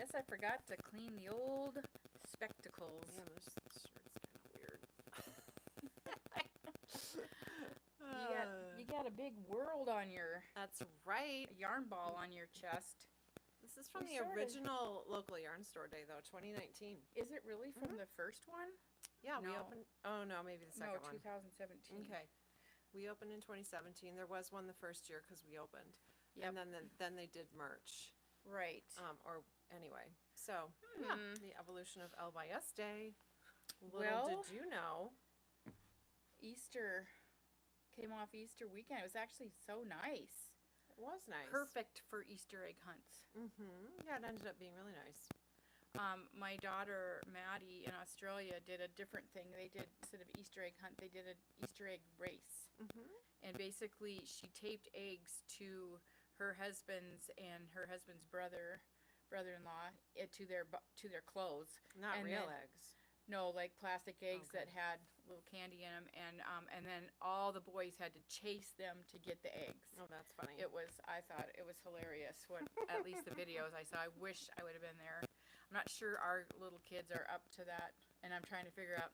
guess I forgot to clean the old spectacles. Man, this shirt's kind of weird. You got a big world on your That's right. yarn ball on your chest. This is from We the sorta- original local yarn store day, though, 2019. Is it really from the first one? Yeah, we No. opened. Oh no, maybe the second No, one. 2017. Okay, we opened in 2017. There was one the first year because we opened, Yep. and then they did merch. Right. Or anyway, so the evolution of LYS Day. Little Well- did you know. Easter came off Easter weekend. It was actually so nice. It was nice. Perfect for Easter egg hunts. Yeah, it ended up being really nice. My daughter Maddie in Australia did a different thing. They did, instead of Easter egg hunt, they did an Easter egg race. And basically, she taped eggs to her husband's and her husband's brother-in-law to their clothes. Not And real then- eggs. No, like plastic eggs Okay. that had little candy in them, and then all the boys had to chase them to get the eggs. Oh, that's funny. I thought it was hilarious. What, at least the videos I saw. I wish I would have been there. I'm not sure our little kids are up to that, and I'm trying to figure out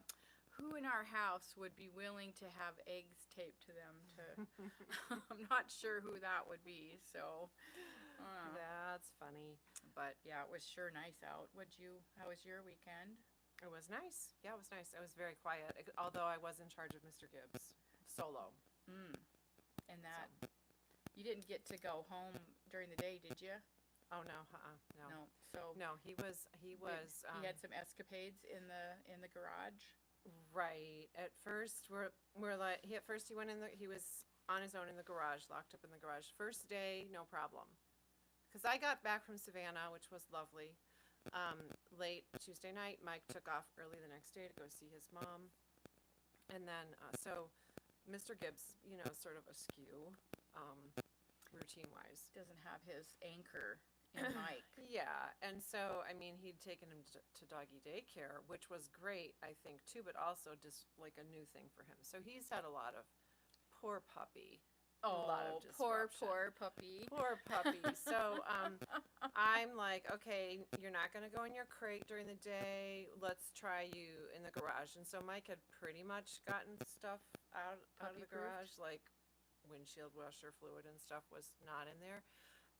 who in our house would be willing to have eggs taped to them. I'm not sure who that would be. So, That's funny. but yeah, it was sure nice out. How was your weekend? It was nice. Yeah, it was nice. It was very quiet, although I was in charge of Mr. Gibbs solo. And that you didn't get to go home during the day, did you? Oh no, no. No. So No, he was. he had some escapades in the garage. Right. At first, we're like he went in he was on his own in the garage, locked up in the garage. First day, no problem, because I got back from Savannah, which was lovely. Late Tuesday night, Mike took off early the next day to go see his mom, and then so Mr. Gibbs, sort of askew, routine wise. Doesn't have his anchor in Mike. Yeah, and so, I mean, he'd taken him to doggy daycare, which was great, I think, too, but also just like a new thing for him. So he's had a lot of poor puppy. Oh, poor puppy. Poor puppy. So I'm like, okay, you're not going to go in your crate during the day. Let's try you in the garage. And so Mike had pretty much gotten stuff out of the garage, like windshield washer fluid and stuff was not in there.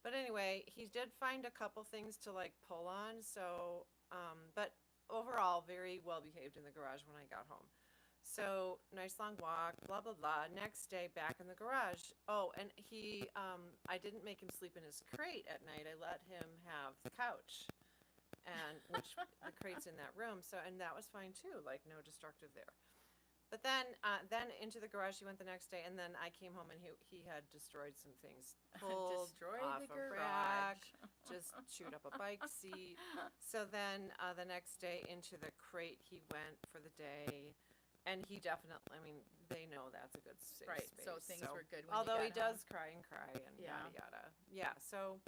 But anyway, he did find a couple things to like pull on. So, but overall, very well behaved in the garage when I got home. So nice long walk, blah, blah, blah. Next day, back in the garage. Oh, and I didn't make him sleep in his crate at night. I let him have the couch, and which the crate's in that room. So, and that was fine too, like no destructive there. But then into the garage he went the next day, and then I came home and he had destroyed some things. Pulled Destroyed off the a garage. rack, just chewed up a bike seat. So then the next day into the crate he went for the day. And he definitely, I mean, they know that's a good safe Right, space. so things were good when you although got he does home. cry and cry and Yeah. yada yada. Yeah, so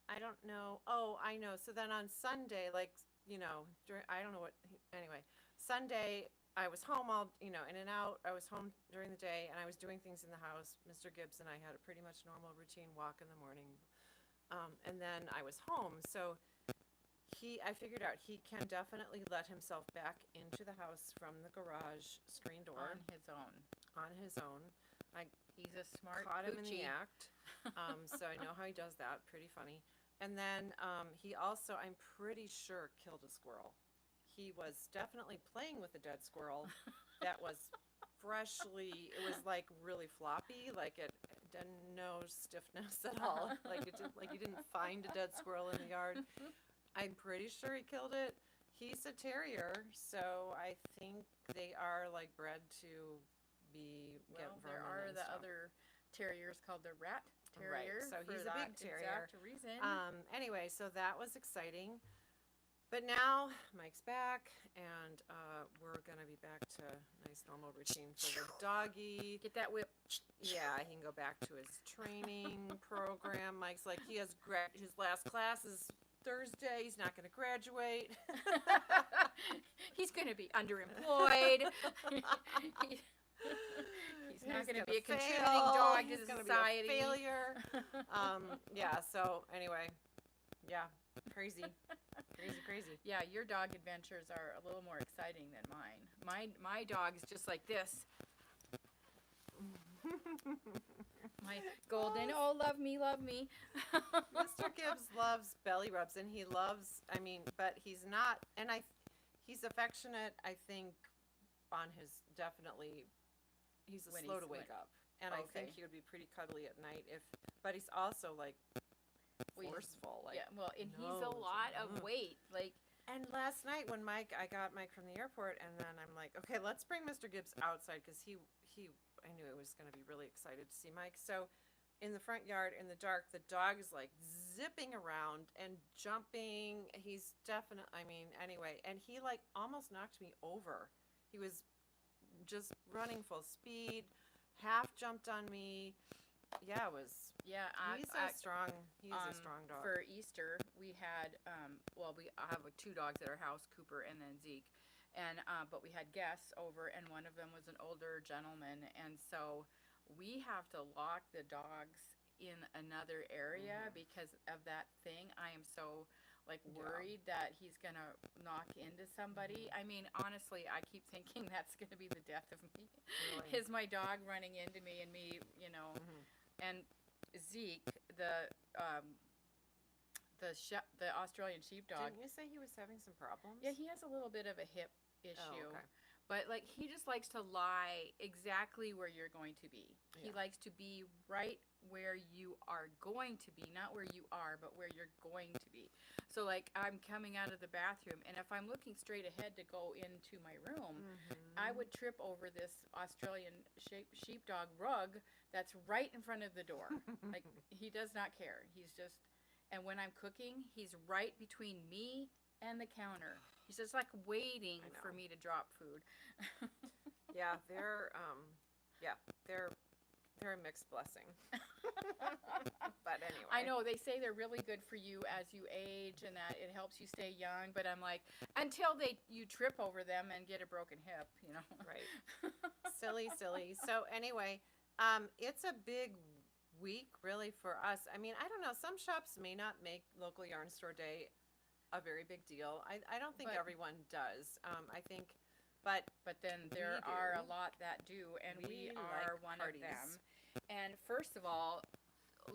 I don't know. Oh, I know. So then on Sunday, like, I don't know anyway, Sunday I was home in and out. I was home during the day and I was doing things in the house. Mr. Gibbs and I had a pretty much normal routine walk in the morning. And then I was home. So I figured out he can definitely let himself back into the house from the garage screen door. On his own. He's a smart Caught him in poochie. the act. So I know how he does that. Pretty funny. And then he also, I'm pretty sure, killed a squirrel. He was definitely playing with a dead squirrel that was it was like really floppy, like it had no stiffness at all. Like you didn't find a dead squirrel in the yard. I'm pretty sure he killed it. He's a terrier, so I think they are like bred to get vermin there are and the stuff. other terriers called the rat terrier. Right, so for he's a that big terrier. Exact reason. Anyway, so that was exciting. But now Mike's back, and we're gonna be back to nice normal routine for the doggy. Get that whip. Yeah, he can go back to his training program. Mike's like, he has his last class is Thursday. He's not going to graduate. He's going to be underemployed. He's not going to be a contributing dog to society. Be a failure. Yeah. So anyway, yeah, crazy. crazy. Yeah, your dog adventures are a little more exciting than mine. My dog is just like this. My golden, oh, love me, love me. Mr. Gibbs loves belly rubs, and he loves, but he's not, he's affectionate, I think, on his, definitely, he's slow to wake up. And I think he would be pretty cuddly at night but he's also, like, forceful. Like, yeah, well, and he's a lot of weight. Like, and last night when I got Mike from the airport, and then I'm like, okay, let's bring Mr. Gibbs outside, because I knew I was going to be really excited to see Mike. So in the front yard in the dark, the dog is like zipping around and jumping. He's definitely, anyway, and he like almost knocked me over. He was just running full speed, half jumped on me. Yeah, it was. Yeah, he's a strong dog. For Easter, we had, we have 2 dogs at our house, Cooper and then Zeke. And, but we had guests over, and one of them was an older gentleman, and so we have to lock the dogs in another area because of that thing. I am so, like, worried that he's gonna knock into somebody. I mean, honestly, I keep thinking that's gonna be the death of me. Really? Is my dog running into me and me, and Zeke, the Australian sheepdog. Didn't you say he was having some problems? Yeah, he has a little bit of a hip issue. Oh, okay. But like he just likes to lie exactly where you're going to be. Yeah. He likes to be right where you are going to be, not where you are, but where you're going to be. So like I'm coming out of the bathroom, and if I'm looking straight ahead to go into my room, I would trip over this Australian sheepdog rug that's right in front of the door. Like he does not care. He's just, and when I'm cooking, he's right between me and the counter. He's just like waiting for me to drop food. Yeah, they're a mixed blessing. But anyway. I know they say they're really good for you as you age and that it helps you stay young, but I'm like, until you trip over them and get a broken hip, Right. Silly. So anyway, it's a big week really for us. I don't know, some shops may not make local yarn store day a very big deal. I don't think everyone does. I think, but then there are a lot that do, and we are one of them. And first of all,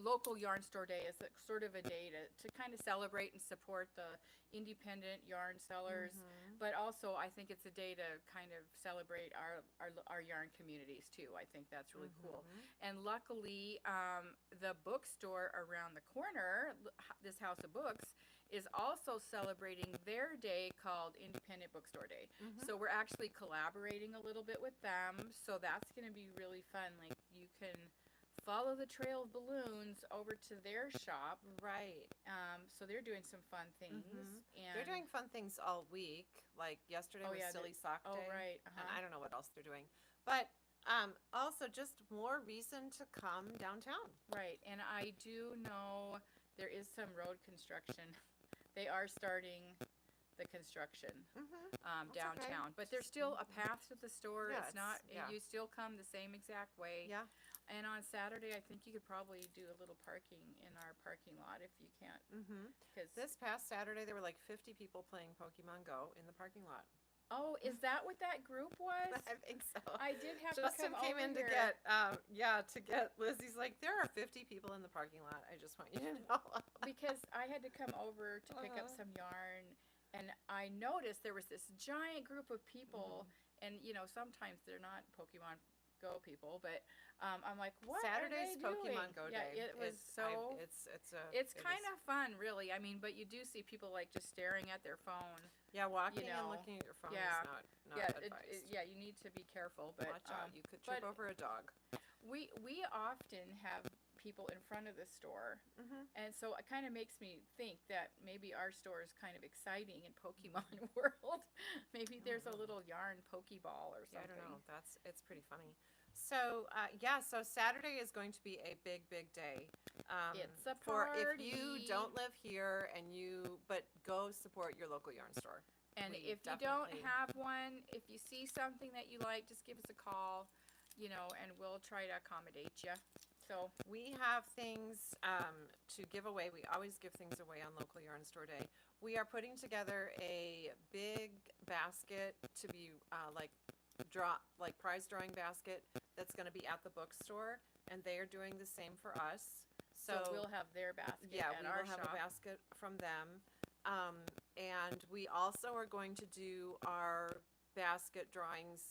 local yarn store day is sort of a day to kind of celebrate and support the independent yarn sellers, but also I think it's a day to kind of celebrate our yarn communities too. I think that's really cool. And luckily, the bookstore around the corner, this House of Books, is also celebrating their day called Independent Bookstore Day. So we're actually collaborating a little bit with them. So that's going to be really fun. Like you can follow the trail of balloons over to their shop. Right. So they're doing some fun things. And they're doing fun things all week. Like yesterday was Silly Sock Day. Oh, right. And I don't know what else they're doing. But also just more reason to come downtown. Right. And I do know there is some road construction. They are starting the construction downtown. Okay. But there's still a path to the store. Yeah, it's not, you still come the same exact way. Yeah. And on Saturday, I think you could probably do a little parking in our parking lot if you can't. Because this past Saturday, there were like 50 people playing Pokemon Go in the parking lot. Oh, is that what that group was? I think so. I did have Justin to come came over in here. to get Lizzie's like, there are 50 people in the parking lot. I just want you to know. Because I had to come over to pick up some yarn, and I noticed there was this giant group of people, and sometimes they're not Pokemon Go people, but I'm like, what Saturday's are they Pokemon doing? Go Yeah, Day. it was it's kind of fun, really. I mean, but you do see people like just staring at their phone. Yeah, walking and looking at your phone is not advised. You need to be careful. But watch out, you could trip over a dog. We often have people in front of the store, and so it kind of makes me think that maybe our store is kind of exciting in Pokemon world. Maybe there's a little yarn Pokeball or something. I don't know. It's pretty funny. So so Saturday is going to be a big day. It's a for if party. you don't live here but go support your local yarn store. And if you don't have one, if you see something that you like, just give us a call, and we'll try to accommodate you. So we have things to give away. We always give things away on local yarn store day. we are putting together a big basket to be prize drawing basket that's going to be at the bookstore, and they are doing the same for us. So we'll have their basket Yeah, at we our will have shop. a basket from them. And we also are going to do our basket drawings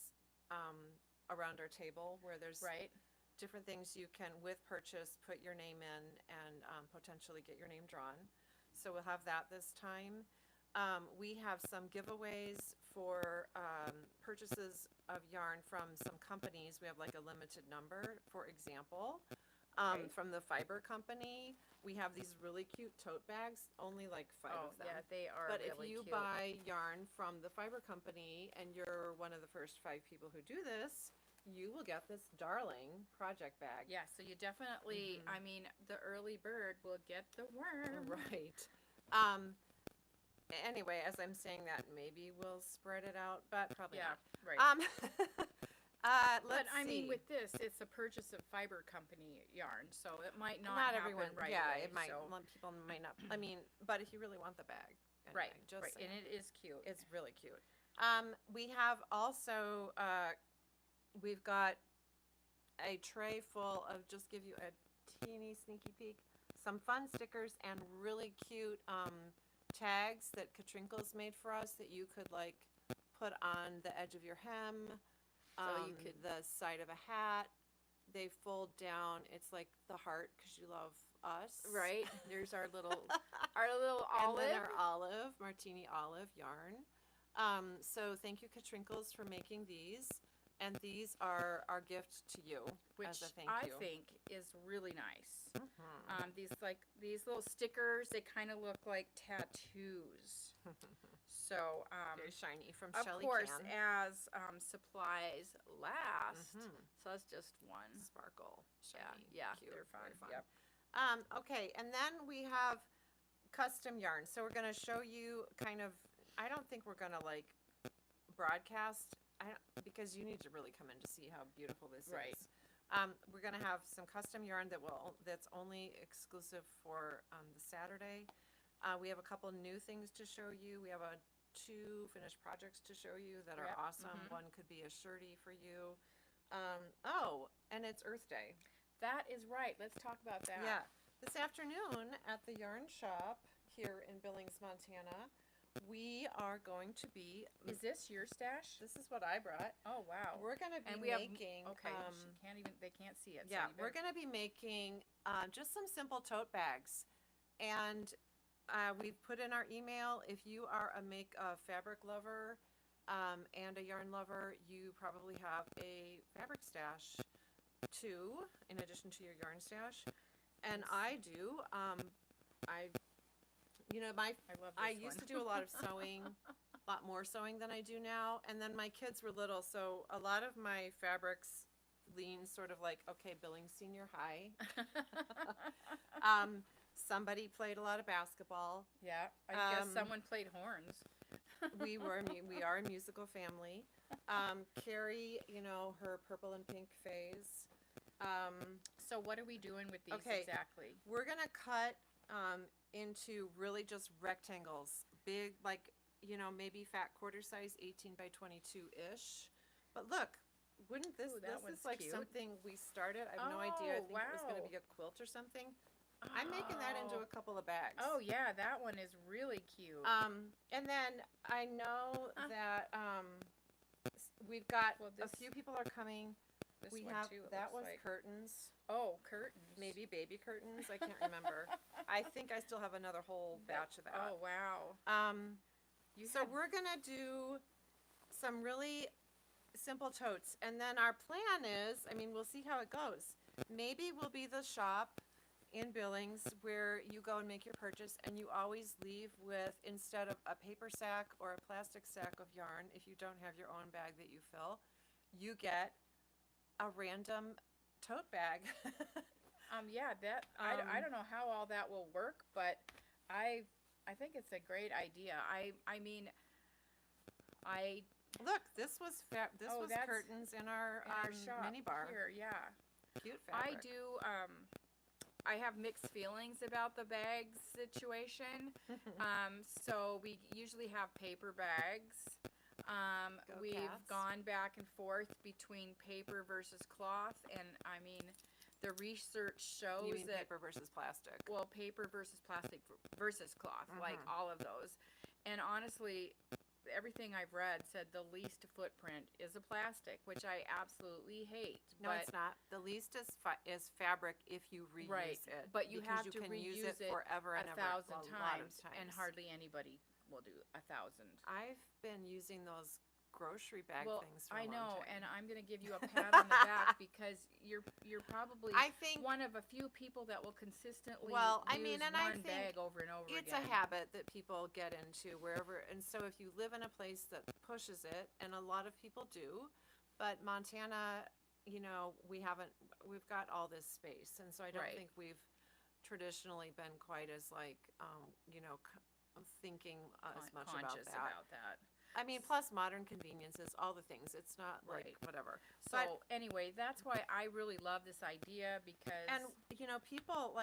around our table where there's Right. different things you can, with purchase, put your name in and potentially get your name drawn. So we'll have that this time. We have some giveaways for purchases of yarn from some companies. We have like a limited number, for example. Okay. From the Fibre company, we have these really cute tote bags, only like 5 Oh, of them. yeah, they are But really if you cute. buy yarn from the Fibre company and you're one of the first 5 people who do this, you will get this darling project bag. Yeah, so you definitely, I mean, the early bird will get the worm. Right. Anyway, as I'm saying that, maybe we'll spread it out, but probably Yeah, not. right. Let's But I mean, see. with this, it's a purchase of Fibre company yarn, so it might not, not happen everyone, right yeah, away. it might. So. People might not. I mean, but if you really want the bag, anyway, Right, Just right, saying. and it is cute. It's really cute. We have also, we've got a tray full of, just give you a teeny sneaky peek, some fun stickers and really cute tags that Katrinkles made for us that you could like put on the edge of your hem, So you could- the side of a hat. They fold down. It's like the heart because you love us. Right, there's our little And olive. then our olive, martini olive yarn. So thank you, Katrinkles, for making these. And these are our gift to you Which as a thank I you. think is really nice. Mhm. These little stickers, they kind of look like tattoos. So Very shiny from of Shelly course, Can. as supplies last. Mhm. So that's just one. Sparkle, Yeah, shiny, yeah, cute, they're fun. very fun. Yep. Okay, and then we have custom yarn. So we're going to show you kind of, I don't think we're going to like broadcast because you need to really come in to see how beautiful this Right. is. We're going to have some custom yarn that's only exclusive for the Saturday. We have a couple new things to show you. We have 2 finished projects to show you that are Yep, awesome. mhm. One could be a shirty for you. And it's Earth Day. That is right. Let's talk about that. Yeah. This afternoon at the yarn shop here in Billings, Montana, we are going to be. Is this your stash? This is what I brought. Oh wow. We're going to be And we have making. okay. They can't see it. So Yeah, you we're better- going to be making just some simple tote bags, and we've put in our email. If you are a fabric lover and a yarn lover, you probably have a fabric stash too, in addition to your yarn stash. And Yes. I do. I love this I one. used to do a lot of sewing, a lot more sewing than I do now. And then my kids were little, so a lot of my fabrics lean sort of like, okay, Billings Senior High. Somebody played a lot of basketball. Yeah, I guess someone played horns. We are a musical family. Carrie, her purple and pink phase. So what are we doing with these Okay. exactly? We're gonna cut into really just rectangles, big, like maybe fat quarter size, 18 by 22-ish. But look, wouldn't this Ooh, that this one's is like cute. something we started? I have no idea. I Oh, think it was gonna wow. be a quilt or something. I'm making that into a couple of bags. Oh yeah, that one is really cute. And then I know that we've got Well, a this- few people are coming. This We one have too. It that looks was like. curtains, Oh, curtains. maybe baby curtains. I can't remember. I think I still have another whole batch of that. Oh wow. You So had- we're gonna do some really simple totes, and then our plan is, we'll see how it goes. Maybe we'll be the shop in Billings where you go and make your purchase, and you always leave with, instead of a paper sack or a plastic sack of yarn, if you don't have your own bag that you fill, you get a random tote bag. yeah, that I don't know how all that will work, but I think it's a great idea. I mean, Look, this was Oh, that's curtains in our in our shop mini bar. here, yeah. Cute fabric. I do I have mixed feelings about the bags situation. So we usually have paper bags. We've cats. gone back and forth between paper versus cloth, and I mean, the research shows You mean that paper versus plastic? well, paper versus plastic versus cloth, like all of those. And honestly, everything I've read said the least footprint is a plastic, which I absolutely hate. No, it's not. The least is fabric if you reuse it. But you because have to can use reuse it forever and 1,000 ever. A lot of times, and hardly anybody will do 1,000. I've been using those grocery bag Well, things for a I long know, time. and I'm going to give you a pat on the back because you're probably I think one of a few people that will consistently and use I one think bag over and over it's again. a habit that people get into wherever, and so if you live in a place that pushes it, and a lot of people do, but Montana, we've got all this space, and so I don't Right. think we've traditionally been quite as thinking as much conscious about that. about that. I mean, plus modern conveniences, all the things. It's not like Right. whatever. So But anyway, that's why I really love this idea because and people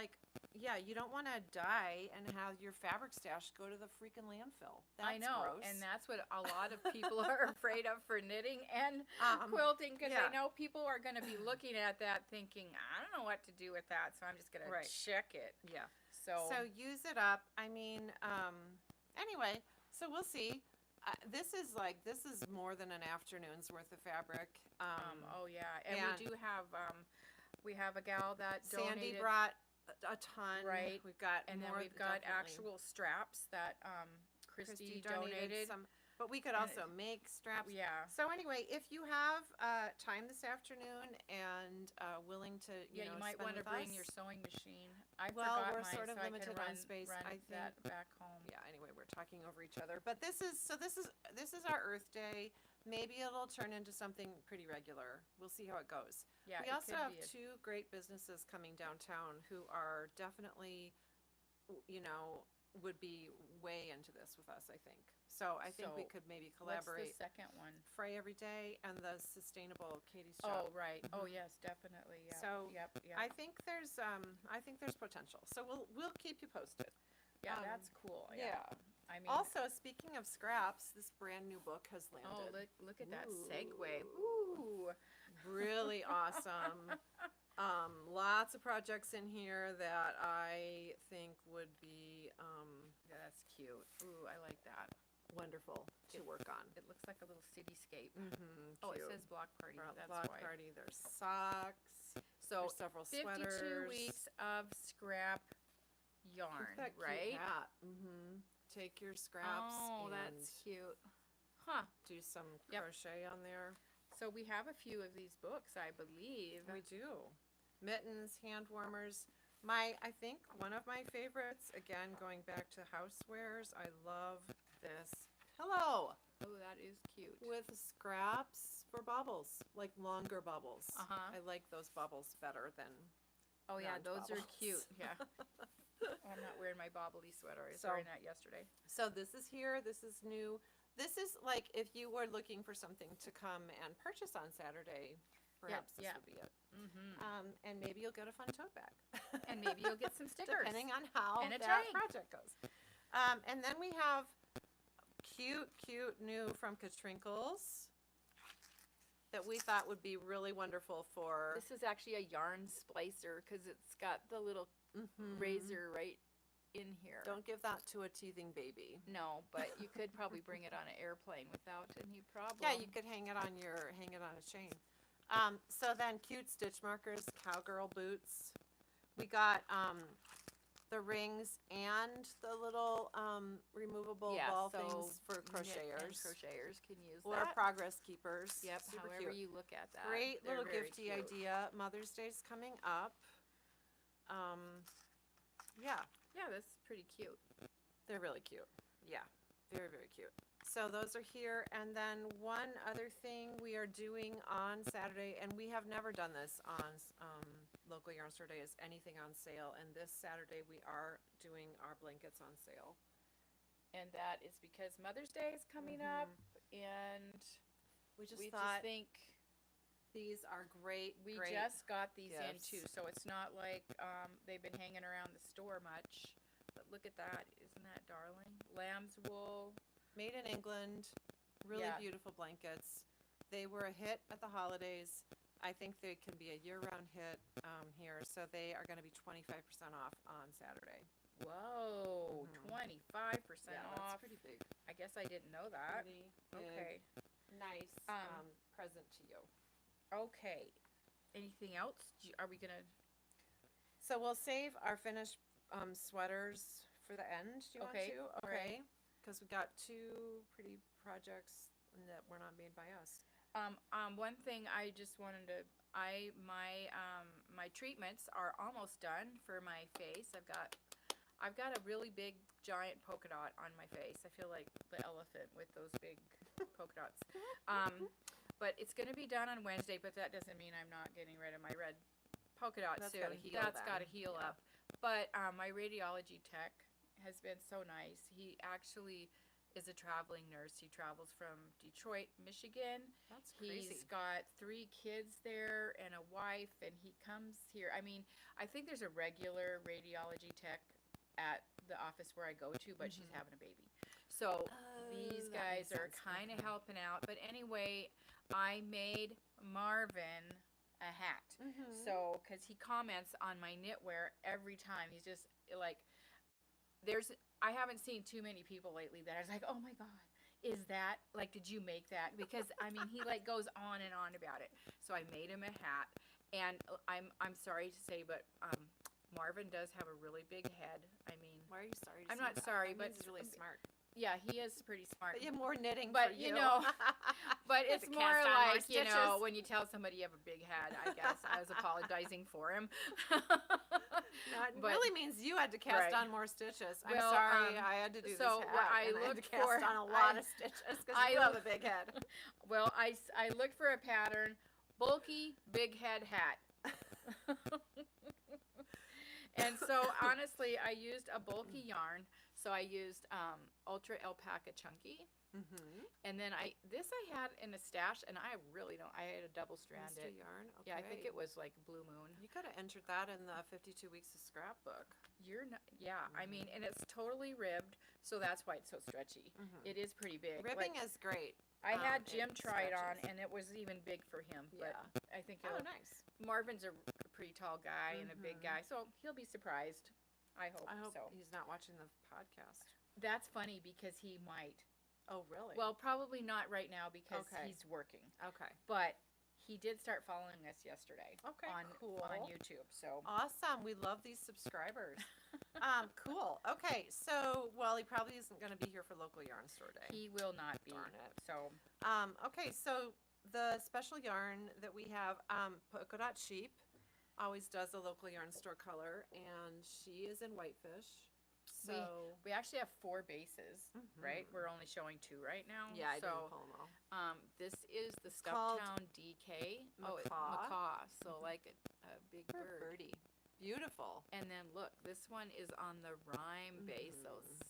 you don't want to die and have your fabric stash go to the freaking landfill. That's I know, gross. and that's what a lot of people are afraid of for knitting and quilting because yeah. they know people are going to be looking at that thinking, I don't know what to do with that, so I'm just going Right. to check it. Yeah. So So use it up. I mean, anyway, so we'll see. This is more than an afternoon's worth of fabric. oh yeah, and and we have a gal that Sandy donated, brought a ton. Right. We've got and then more. we've got definitely. actual straps that Christy donated. some, but we could And also make straps. Yeah. So anyway, if you have time this afternoon and willing to, Yeah, you might spend want to with bring us, your sewing machine. I Well, forgot we're mine, sort of so limited I on can space, run I that think. back home. Yeah. Anyway, we're talking over each other, but this is our Earth Day. Maybe it'll turn into something pretty regular. We'll see how it goes. Yeah, We it also could have be a- two great businesses coming downtown who are definitely, would be way into this with us, I think. So I think we So, could maybe What's collaborate. the second one? Fray Every Day and the Sustainable Katie's Oh, Shop. right. Oh, yes, definitely. Yeah. So, yep. I think there's potential. So we'll keep you posted. Yeah, um, that's cool. yeah. I mean, Also, speaking of scraps, this brand new book has oh, landed. look at that Ooh. segue. Ooh. Really awesome. Lots of projects in here that I think would be That's cute. Ooh, I like that. wonderful to work on. It looks like a little cityscape. Mm-hmm, Oh, it says block party. That's block why. party. There's socks. So, There's several 52 sweaters. weeks of scrap yarn, Look at that right? cute hat. Mm-hmm. Take your scraps Oh, and that's cute. Huh. do some Yep. crochet on there. So we have a few of these books, I believe. We do. Mittens, hand warmers. I think one of my favorites, again, going back to housewares, I love this pillow Oh, that is cute. with scraps for bubbles, like longer bubbles. Uh-huh. I like those bubbles better than, Oh yeah, round those are bubbles. cute. Yeah. I'm not wearing my bobbly sweater. I was So- wearing that yesterday. so this is here, this is new. This is like if you were looking for something to come and purchase on Saturday, perhaps this yeah. would be it. Mm-hmm. And maybe you'll get a fun tote bag. And maybe you'll get some stickers. Depending on how And a that train. project goes. And then we have cute new from Katrinkles that we thought would be really wonderful for This is actually a yarn splicer because it's got the little Mhm. razor right in here. Don't give that to a teething baby. No, but you could probably bring it on an airplane without any problem. Yeah, you could hang it on a chain. So then cute stitch markers, cowgirl boots. We got the rings and the little removable ball things for knit and crocheters crocheters can use or that. progress keepers. Yep, Super however cute. you look at that. Great They're little very gifty cute. idea. Mother's Day's coming up. Yeah, Yeah, that's pretty cute. they're really cute. Yeah, very, very cute. So those are here. And then one other thing we are doing on Saturday, and we have never done this on Local Yarn Store Day, is anything on sale. And this Saturday we are doing our blankets on sale. And that is because Mother's Day is coming up, and We just we thought just think These are great. We great just got these in gifts. too, so it's not like they've been hanging around the store much. But look at that. Isn't that darling? Lamb's wool. Made in England. Really Yeah. beautiful blankets. They were a hit at the holidays. I think they can be a year-round hit here. So they are going to be 25% off on Saturday. Whoa, Mhm. 25% Yeah, that's off. pretty big. I guess I didn't know that. Pretty big, Okay. nice Um, present to you. Okay. Anything else? Are we gonna? So we'll save our finished sweaters for the end. Do you Okay, want to? all right. Okay. Because we got two pretty projects that were not made by us. One thing I just wanted to, my treatments are almost done for my face. I've got a really big giant polka dot on my face. I feel like the elephant with those big polka dots. But it's gonna be done on Wednesday, but that doesn't mean I'm not getting rid of my red polka dot That's soon. gotta heal That's then. gotta heal Yeah. up. But my radiology tech has been so nice. He actually is a traveling nurse. He travels from Detroit, Michigan. That's crazy. He's got 3 kids there and a wife, and he comes here. I mean, I think there's a regular radiology tech at the office where I go to, but she's having a baby. So these that guys makes are sense. kind of Okay. helping out. But anyway, I made Marvin a hat. Mhm. So, because he comments on my knitwear every time. He's just like, I haven't seen too many people lately that I was like, oh my God, is that, like, did you make that? Because, I mean, he like goes on and on about it. So I made him a hat. And I'm sorry to say, but Marvin does have a really big head. I mean, Why are you sorry? To I'm say not that? sorry, That but means he's really smart. yeah, he is pretty smart. But you have more knitting. But, for you know, But You have it's to more cast on more like, you know, stitches. when you tell somebody you have a big head, I guess. I was apologizing for him. No, it But- really means you had to cast Right. on more stitches. I'm Well, sorry, I had to do so this what hat, I and I had to looked cast for- on a lot I- of stitches because I you have lo- a big head. Well, I looked for a pattern, bulky, big head hat. And so, honestly, I used a bulky yarn. So I used Ultra Alpaca Chunky. Mm-hmm. And then I had in a stash, and I really don't, I had a double Mr. stranded. Yarn. Okay. Yeah, I think it was like Blue Moon. You could have entered that in the 52 weeks of scrapbook. You're not, yeah, I mean, and it's totally ribbed, so that's why it's so stretchy. Mhm. It is pretty big. Ribbing Like, is great. I had it Jim try it on, stretches. and it was even big for him. But Yeah. I think Oh, it'll, nice. Marvin's a pretty tall guy and a big Mhm. guy, so he'll be surprised. I hope, I hope so. he's not watching the podcast. That's funny because he might. Oh, really? Well, probably not right now because Okay. he's working. okay. But he did start following us yesterday Okay, on cool. YouTube. So Awesome. We love these subscribers. Cool. Okay, so, well, he probably isn't going to be here for local yarn store day. he will not be. Darn it. So Okay, so the special yarn that we have, Polkadot Sheep, always does a local yarn store color, and she is in Whitefish. So, we actually have 4 bases, right? Mhm. We're only showing 2 right now. yeah, I so, didn't pull them all. This is the called Stumptown DK. Macaw. Macaw. So like a big bird. Birdie. Beautiful. And then look, this one is on the rhyme base, so Mhm.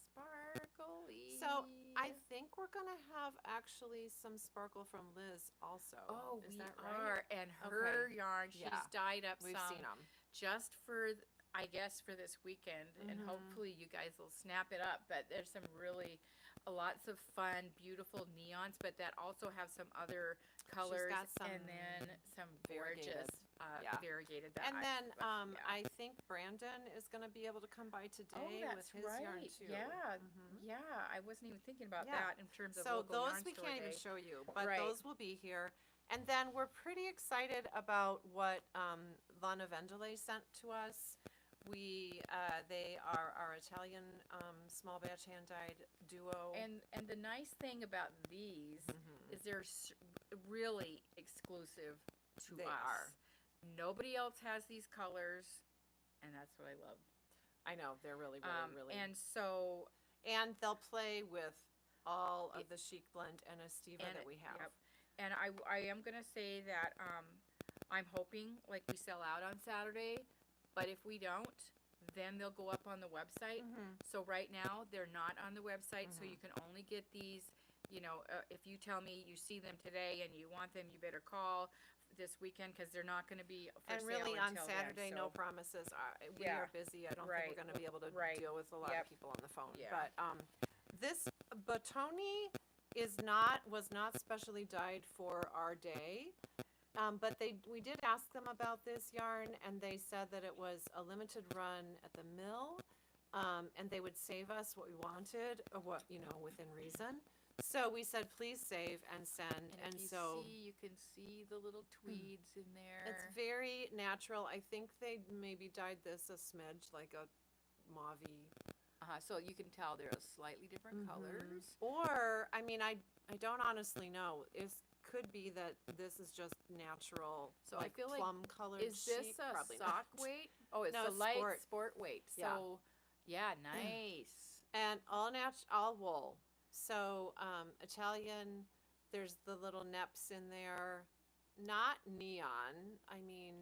sparkly. So, I think we're going to have actually some sparkle from Liz also. Oh, is we that right? are. And her Okay. yarn, she's Yeah. dyed up We've some seen them. just for, I guess, for this weekend. And Mhm. hopefully you guys will snap it up. But there's some really, lots of fun, beautiful neons, but that also have some other colors. got some and then some variegated. gorgeous, Yeah. variegated. That And then yeah. I think Brandon is going to be able to come by today Oh, with that's his yarn right. too. Yeah, Mhm. yeah. I wasn't even thinking about Yeah. that in terms of So local those yarn we store can't day. even show you, but Right. those will be here. And then we're pretty excited about what Lanivendole sent to us. They are our Italian small batch hand dyed duo. And the nice thing about these Mhm. is they're really exclusive to They us. are. Nobody else has these colors, and that's what I love. I know they're really, really. And so And they'll play with all of the chic blend and Estiva that we have. Yep. And I am gonna say that I'm hoping like we sell out on Saturday, but if we don't, then they'll go up on the website. Mhm. So right now they're not on the website, so Mhm. you can only get these. You know, if you tell me you see them today and you want them, you better call. this weekend because they're not going to be for And sale really on until Saturday, then, no so- promises. We Yeah. are busy. I don't think Right. we're going to be able to Right. deal with a lot Yep. of people on the phone. Yeah. But this Batoni was not specially dyed for our day. But we did ask them about this yarn, and they said that it was a limited run at the mill, and they would save us what we wanted, or what, within reason. So we said, please save and send, And and if so you can see the little tweeds in there. it's very natural. I think they maybe dyed this a smidge, like a mauvey. So you can tell they're slightly different colors. Or, I mean, I don't honestly know. It could be that this is just natural, So I feel like, plum colored Is this sheep. a Probably sock not. weight? Oh, it's No, a it's light sport weight. Yeah. So, yeah, nice. And all wool. So Italian, there's the little neps in there. Not neon. I mean,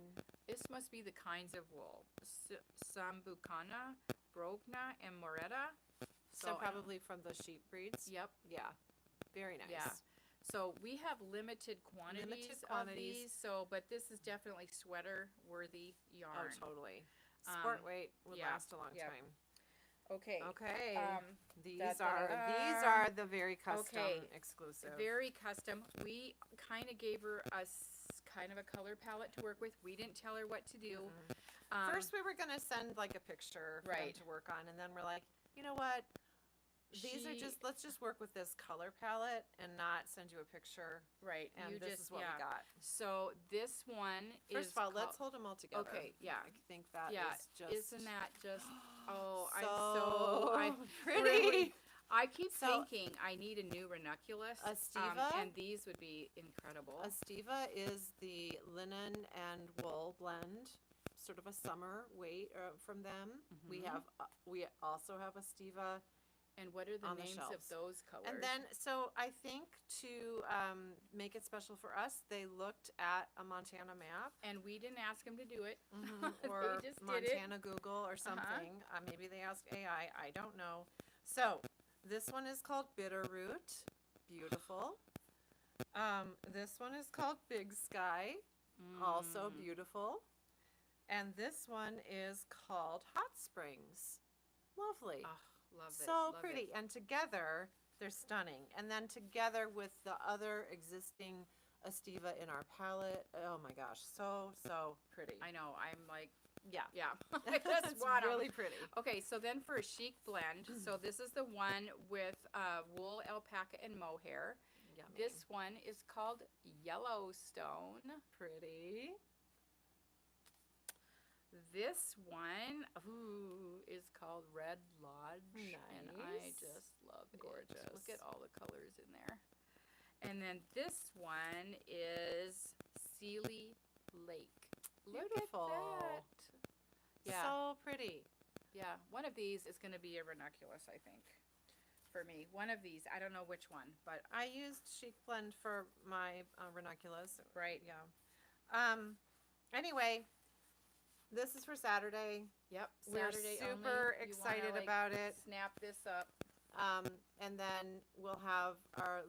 This must be the kinds of wool. Sambucana, Brogna, and Moretta. so probably from the sheep breeds. Yep. Yeah, very nice. Yeah. So we have limited quantities of these. So, but this is definitely sweater worthy Oh, yarn. totally. Sport weight would yeah, last a long yeah. time. Okay. Okay. These da-da-da. are the very custom Okay. exclusive. Very custom. We kind of gave her kind of a color palette to work with. We didn't tell her what to do. First, we were gonna send like a picture for them Right. to work on, and then we're like, you know what? These are let's just work with this color palette and not send you a picture. Right. And you this just, is what yeah. we got. So this one is. First of all, let's hold them all together. Okay. Yeah. I think that Yeah. is just Isn't that just? Oh, so I'm pretty. really- I keep So- thinking I need a new ranunculus. A Stiva? And these would be incredible. A Stiva is the linen and wool blend, sort of a summer weight from them. We also have a Stiva. And what are the on the names of shelves. those colors? And then, so I think to make it special for us, they looked at a Montana map. And we didn't ask them to do it. Or They just did it. Montana Google or something. Maybe they asked AI. I don't know. So this one is called Bitterroot. Beautiful. This one is called Big Sky. Also beautiful. And this one is called Hot Springs. Lovely. Oh, love it. So love pretty. It. And together, they're stunning. And then together with the other existing Estiva in our palette, oh my gosh, so pretty. I know. I'm like, Yeah. yeah. I just It's want 'em. really pretty. Okay, so then for a chic blend, so this is the one with wool, alpaca, and mohair. Yummy. This one is called Yellowstone. Pretty. This one, is called Red Lodge, and I Nice. just love it. Gorgeous. Look at all the colors in there. And then this one is Sealy Lake. Beautiful. Look at that. Yeah, So pretty. yeah. One of these is going to be a ranunculus, I think, for me. One of these. I don't know which one, but I used Chic Blend for my ranunculus. right. Yeah. Anyway, this is for Saturday. Yep. We're Saturday super only. You wanna, excited like, about it. Snap this up. And then we'll have our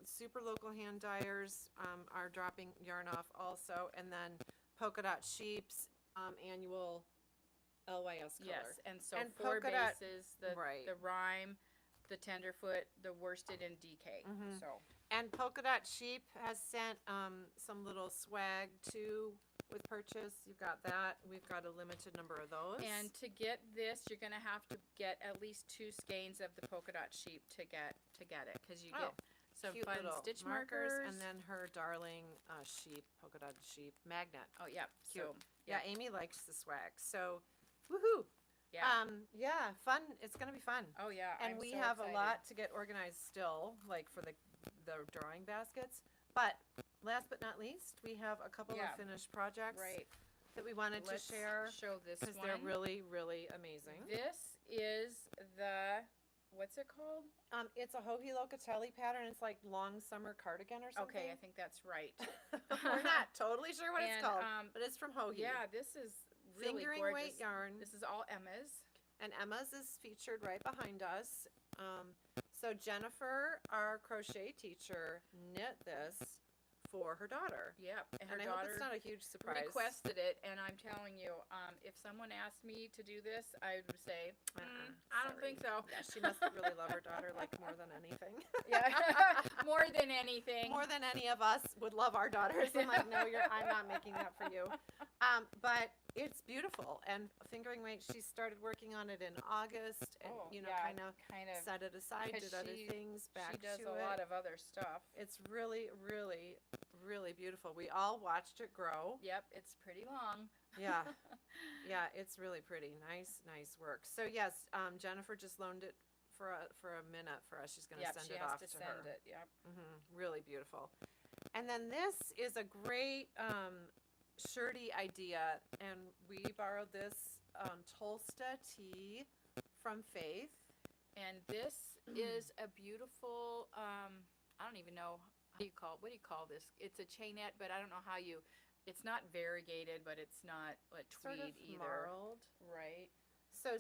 super local hand dyers are dropping yarn off also, and then Polkadot Sheep's annual LYS color. Yes, and so And 4 Polkadot- bases, right. the rhyme, the tenderfoot, the worsted, and DK. Mhm. So And Polkadot Sheep has sent some little swag too with purchase. You've got that. We've got a limited number of those. and to get this, you're gonna have to get at least 2 skeins of the polka dot sheep to get it, because you get some cute fun little stitch markers, markers. and then her darling sheep, Polkadot Sheep magnet. oh yeah, Cute. so Yeah, Amy likes the swag. So, woohoo! yeah, Yeah, fun. It's gonna be fun. oh yeah, And I'm we so have excited. a lot to get organized still, like for the drawing baskets. But last but not least, we have a couple Yeah. of finished projects Right. that we wanted Let's to share show this because one. they're really, really amazing. This is the what's it called? It's a Hohi Locatelli pattern. It's like long summer cardigan or something. Okay, I think that's right. We're not totally sure what it's And, called, but it's from Hohi. Yeah, this is really Fingering gorgeous. weight yarn. This is all Emma's. And Emma's is featured right behind us. So Jennifer, our crochet teacher, knit this for her daughter. Yep, and her And I hope daughter it's not a huge surprise. requested it, and I'm telling you, if someone asked me to do this, I would say, I don't think so. Yeah, she must really love her daughter like more than anything. Yeah, more than anything. More than any of us would love our daughters. I'm like, no, I'm not making that for you. But it's beautiful. And fingering weight, she started working on it in August, and kind of set it aside, did other things, back to it. She does a lot of other stuff. It's really, really, really beautiful. We all watched it grow. Yep, it's pretty long. Yeah, yeah, it's really pretty. Nice work. So yes, Jennifer just loaned it for a minute for us. She's going to send it off to her. She has to send it. Yep. Really beautiful. And then this is a great shirty idea, and we borrowed this Tolsta Tee from Faith. And this is a beautiful, I don't even know what do you call this? It's a chainette, but I don't know how it's not variegated, but it's not like tweed sort of either. Marled. Right. So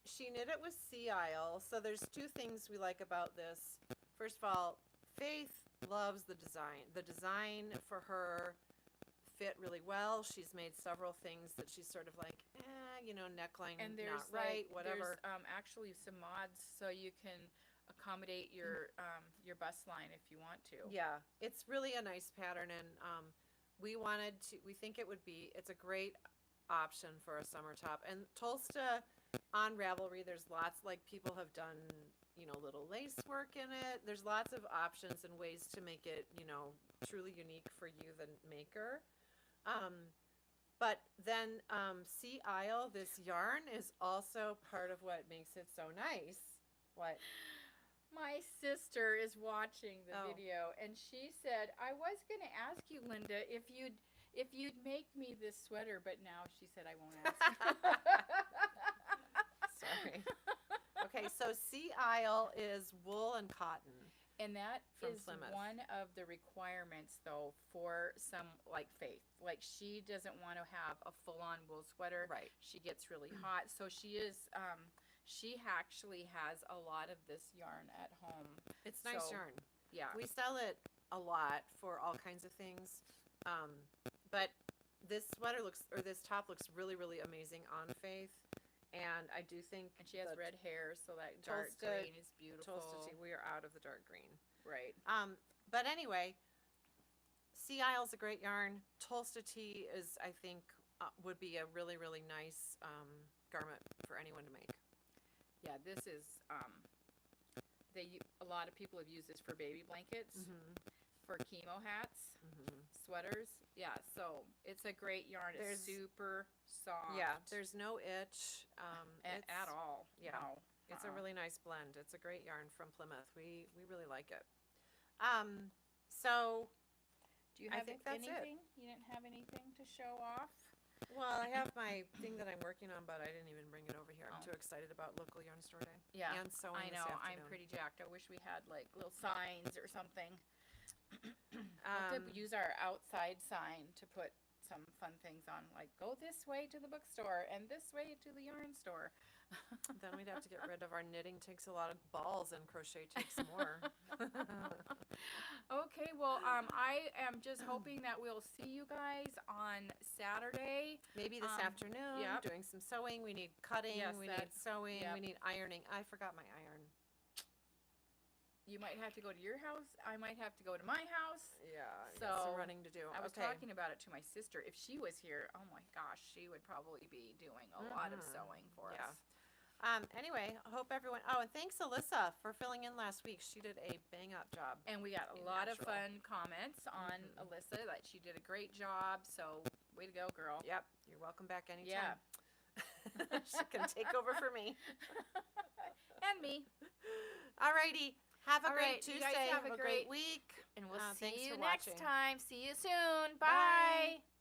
she knit it with Sea Isle. So there's two things we like about this. First of all, Faith loves the design. The design for her fit really well. She's made several things that she's sort of like, neckline And there's not right, whatever. There's actually some mods so you can accommodate your bust line if you want to. Yeah, it's really a nice pattern, and we think it's a great option for a summer top. And Tolsta on Ravelry, there's lots, like people have done, little lace work in it. There's lots of options and ways to make it, truly unique for you, the maker. But then Sea Isle, this yarn is also part of what makes it so nice. What? My sister is watching the video, and she said, I was going to ask you, Linda, if you'd make me this sweater, but now she said I won't ask you. Sorry. Okay, so Sea Isle is wool and cotton. And that is Plymouth. one of the requirements, though, for some, like Faith. Like, she doesn't want to have a full-on wool sweater. Right. She gets really hot. So she actually has a lot of this yarn at home. It's nice yarn. Yeah. We sell it a lot for all kinds of things. But this top looks really, really amazing on Faith. And I do think... And she has red hair, so that dark green is beautiful. Tolsta Tee, we are out of the dark green. Right. But anyway, Sea Isle's a great yarn. Tolsta Tee is, I think, would be a really, really nice garment for anyone to make. Yeah, this is... a lot of people have used this for baby blankets, for chemo hats, sweaters. Yeah, so it's a great yarn. It's super soft. Yeah, there's no itch. At all. Yeah. No. It's a really nice blend. It's a great yarn from Plymouth. We really like it. So do you have I think that's anything? You didn't have anything to show off? Well, I have my thing that I'm working on, but I didn't even bring it over here. I'm too excited about local yarn store day. Yeah. And sewing I know. this I'm afternoon. pretty jacked. I wish we had like little signs or something. We'll have to use our outside sign to put some fun things on, like go this way to the bookstore and this way to the yarn store. Then we'd have to get rid of our knitting takes a lot of balls and crochet takes more. Okay, well, I am just hoping that we'll see you guys on Saturday. Maybe this afternoon, doing some sewing. We need cutting, we need sewing, we need ironing. I forgot my iron. You might have to go to your house. I might have to go to my house. Yeah, so got some running to do. I was talking about it to my sister. If she was here, oh my gosh, she would probably be doing a lot of sewing for us. Anyway, I hope everyone. Oh, and thanks Alyssa for filling in last week. She did a bang up job. And we got a lot of fun comments on Alyssa that she did a great job. So way to go, girl. Yep, you're welcome back anytime. Yeah. She can take over for me. And me. Alrighty. Have a great Tuesday. You guys have a great week. And we'll see thanks you for next watching. time. See you soon. Bye. Bye.